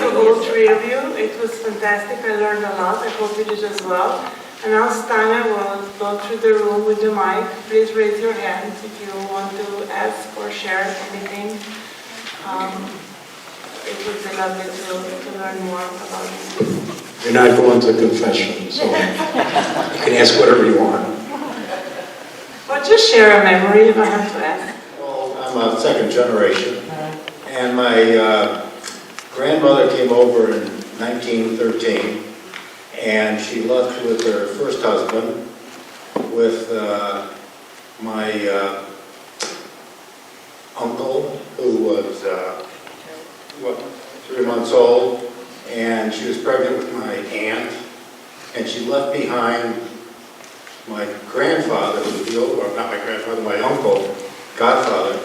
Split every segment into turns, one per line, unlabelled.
to all three of you. It was fantastic. I learned a lot. I hope you did as well. And now Stana will go through the room with the mic. Please raise your hands if you want to ask or share anything. It would be lovely to learn more about this.
You're not going to confession, so you can ask whatever you want.
Or just share a memory if I have to ask.
Well, I'm a second generation, and my grandmother came over in 1913, and she left with her first husband, with my uncle, who was 3 months old, and she was pregnant with my aunt, and she left behind my grandfather, who was the old, or not my grandfather, my uncle, godfather,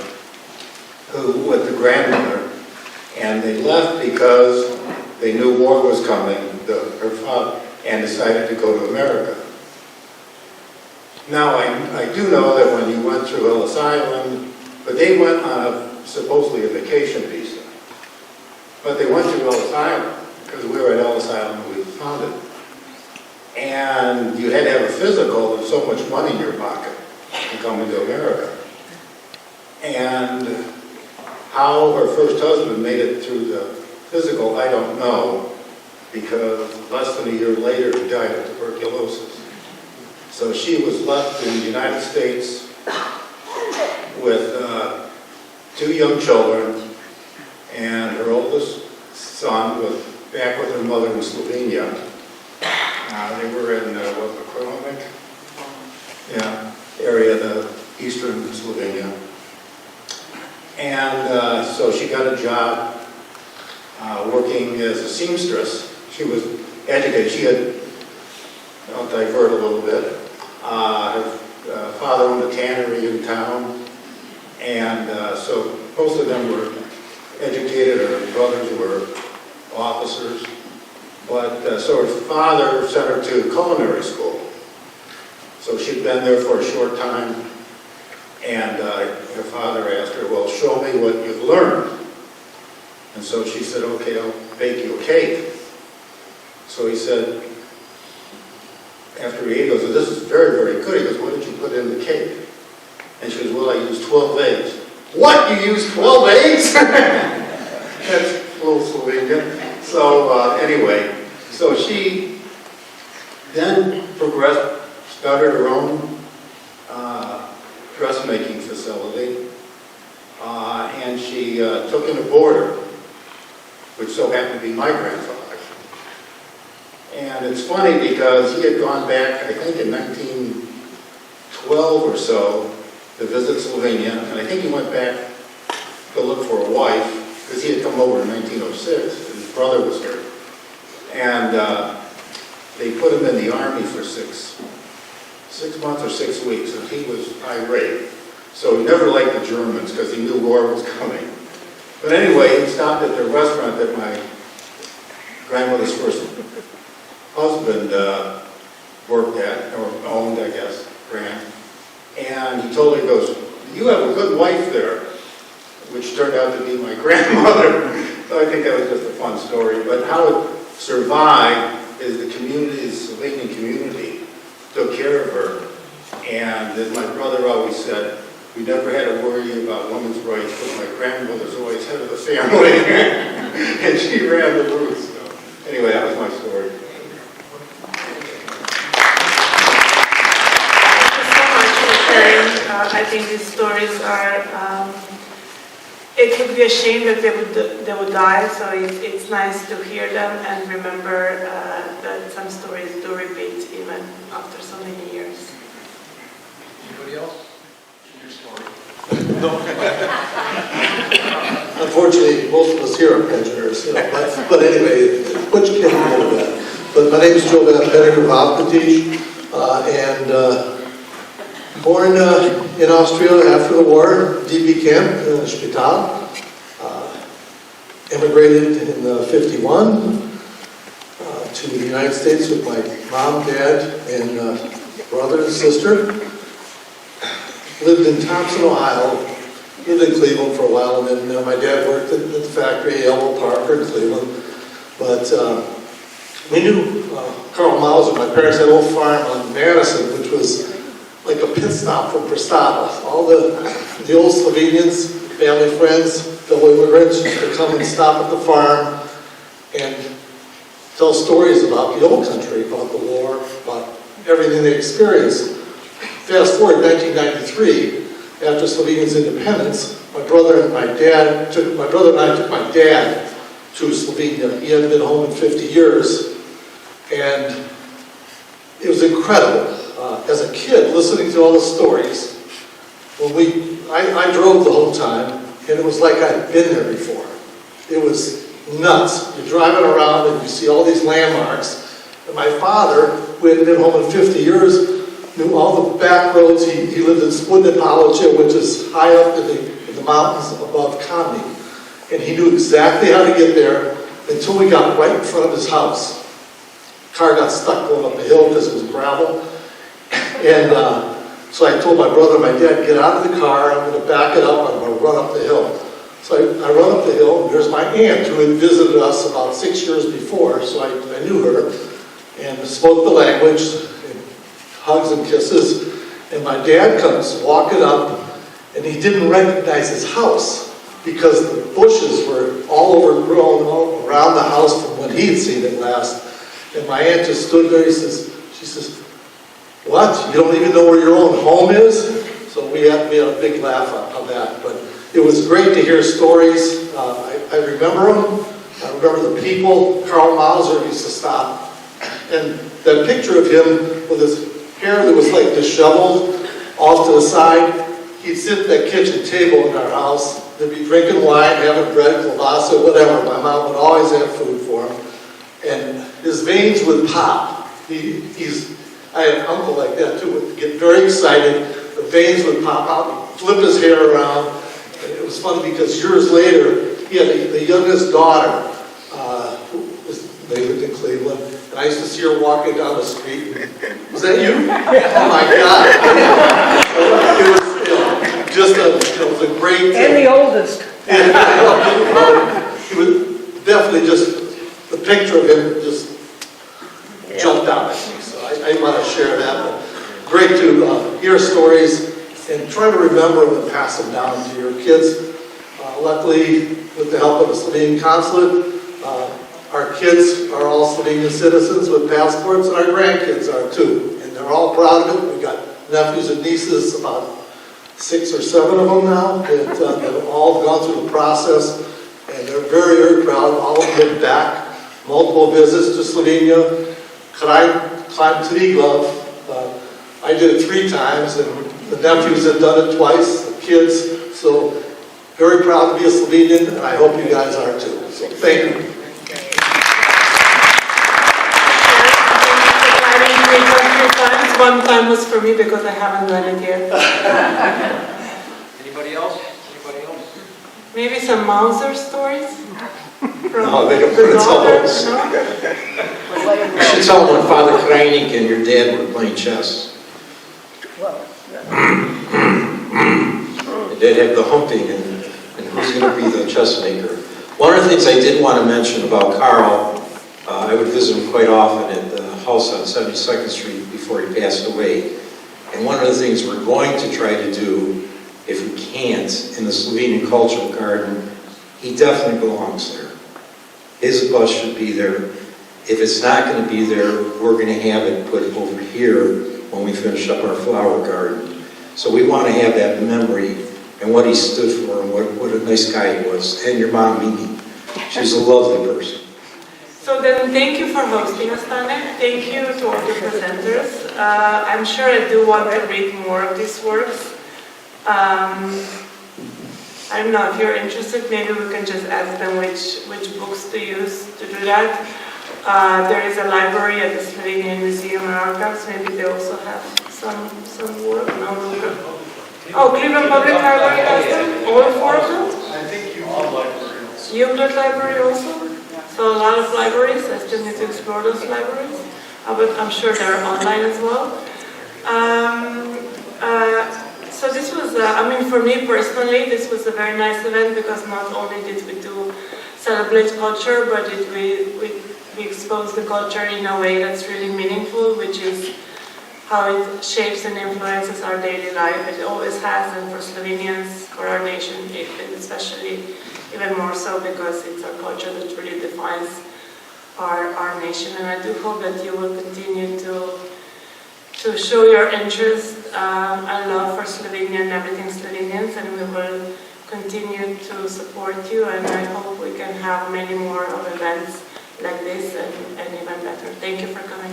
who with the grandmother, and they left because they knew war was coming, her father, and decided to go to America. Now, I do know that when you went through Ellis Island, but they went on supposedly a vacation visa, but they went to Ellis Island, because we were at Ellis Island when we found it. And you had to have a physical and so much money in your pocket to come into America. And how her first husband made it through the physical, I don't know, because less than a year later he died of tuberculosis. So she was left in the United States with 2 young children, and her oldest son was back with her mother in Slovenia. They were in Preseren, area, the eastern Slovenia. And so she got a job working as a seamstress. She was educated. She had, I'll divert a little bit. Her father owned a tannery in town, and so most of them were educated. Her brothers were officers. But so her father sent her to culinary school. So she'd been there for a short time, and her father asked her, well, show me what you've learned. And so she said, okay, I'll bake you a cake. So he said, after he ate, he goes, well, this is very, very good. He goes, what did you put in the cake? And she goes, well, I used 12 eggs. What, you used 12 eggs? That's a little Slovenian. So anyway, so she then progressed, started her own dressmaking facility, and she took in a boarder, which so happened to be my grandfather. And it's funny because he had gone back, I think in 1912 or so, to visit Slovenia, and I think he went back to look for a wife, because he had come over in 1906. His brother was here. And they put him in the army for 6 months or 6 weeks, and he was irate. So he never liked the Germans because he knew war was coming. But anyway, he stopped at the restaurant that my grandmother's first husband worked at, or owned, I guess, ran. And he told her, he goes, you have a good wife there, which turned out to be my grandmother. So I think that was just a fun story. But how it survived is the community, the Slovenian community, took care of her. And as my brother always said, we never had to worry about women's rights, but my grandmother's always head of the family. And she ran the roost. So anyway, that was my story.
I think these stories are, it would be a shame that they would die, so it's nice to hear them and remember that some stories do repeat even after so many years.
Anybody else? Your story.
Unfortunately, most of us here are pensioners, but anyway, which can handle that. But my name is Joe Van Pettiger, and born in Austria after the war, DP camp, Spital. Immigrated in 51 to the United States with my mom, dad, and brother and sister. Lived in Thompson, Ohio. Lived in Cleveland for a while, and then my dad worked at the factory, Elmo Parker in Cleveland. But we knew Carl Mauser. My parents had an old farm on Madison, which was like a pit stop for Prestava. All the old Slovenians, family friends, fellow immigrants would come and stop at the farm and tell stories about the old country, about the war, about everything they experienced. Fast forward 1993, after Slovenia's independence, my brother and I took my dad to Slovenia. He hadn't been home in 50 years, and it was incredible. As a kid, listening to all the stories, I drove the whole time, and it was like I'd been there before. It was nuts. You're driving around and you see all these landmarks. And my father, who hadn't been home in 50 years, knew all the back roads. He lived in Spodnje, which is high up in the mountains above Kamnik. And he knew exactly how to get there until we got right in front of his house. The car got stuck going up the hill because it was gravel. And so I told my brother and my dad, get out of the car, I'm going to back it up, I'm going to run up the hill. So I run up the hill, and there's my aunt who had visited us about 6 years before, so I knew her, and spoke the language, and hugs and kisses. And my dad comes walking up, and he didn't recognize his house, because the bushes were all overgrown all around the house from when he'd seen it last. And my aunt just stood there, she says, what? You don't even know where your own home is? So we had a big laugh on that. But it was great to hear stories. I remember them. I remember the people. Carl Mauser used to stop. And that picture of him with his hair that was like disheveled off to the side, he'd sit at that kitchen table in our house. They'd be drinking wine, having bread, kielbasa, whatever. My mom would always have food for him. And his veins would pop. I had an uncle like that too, would get very excited, the veins would pop out, he'd flip his hair around, and it was funny because years later, he had the youngest daughter, they lived in Cleveland, and I used to see her walking down the street. Was that you? Oh my God. It was just it was a great thing.
And the oldest.
And he was definitely just, the picture of him just jumped out at me. I want to share that. But great to hear stories and try to remember them and pass them down to your kids. Luckily, with the help of the Slovenian consulate, our kids are all Slovenian citizens with passports, and our grandkids are too. And they're all proud of it. We've got nephews and nieces, about 6 or 7 of them now, that have all gone through the process. And they're very, very proud. All of them been back, multiple visits to Slovenia. Climbed Triglav. I did it 3 times, and the nephews have done it twice, the kids. So very proud to be a Slovenian, and I hope you guys are too. So thank you.
One time was for me because I haven't done it yet.
Anybody else? Anybody else?
Maybe some Mauser stories?
No, they don't want to tell those. You should tell them when Father Krajnik and your dad were playing chess. They'd have the humping and who's going to be the chess maker. One of the things I did want to mention about Carl, I would visit him quite often at the house on 72nd Street before he passed away. And one of the things we're going to try to do, if we can't, in the Slovenian Cultural Garden, he definitely belongs there. His bus should be there. If it's not going to be there, we're going to have it put over here when we finish up our flower garden. So we want to have that memory and what he stood for and what a nice guy he was. And your mom, Mimi. She's a lovely person.
So then, thank you for hosting us, Tane. Thank you to all the presenters. I'm sure I do want to read more of these works. I don't know if you're interested, maybe we can just ask them which books to use to do that. There is a library at the Slovenian Museum and Archives, maybe they also have some work. No. Oh, Cleveland Public Library has them? All 4 of them?
I think you all library also.
Youngblood Library also? So a lot of libraries, I still need to explore those libraries. But I'm sure they're online as well. So this was, for me personally, this was a very nice event because not only did we do celebrates culture, but we expose the culture in a way that's really meaningful, which is how it shapes and influences our daily life. It always has, and for Slovenians, for our nation, especially even more so because it's our culture that really defines our nation. And I do hope that you will continue to show your interest and love for Slovenia and everything Slovenians, and we will continue to support you, and I hope we can have many more of events like this and even better. Thank you for coming.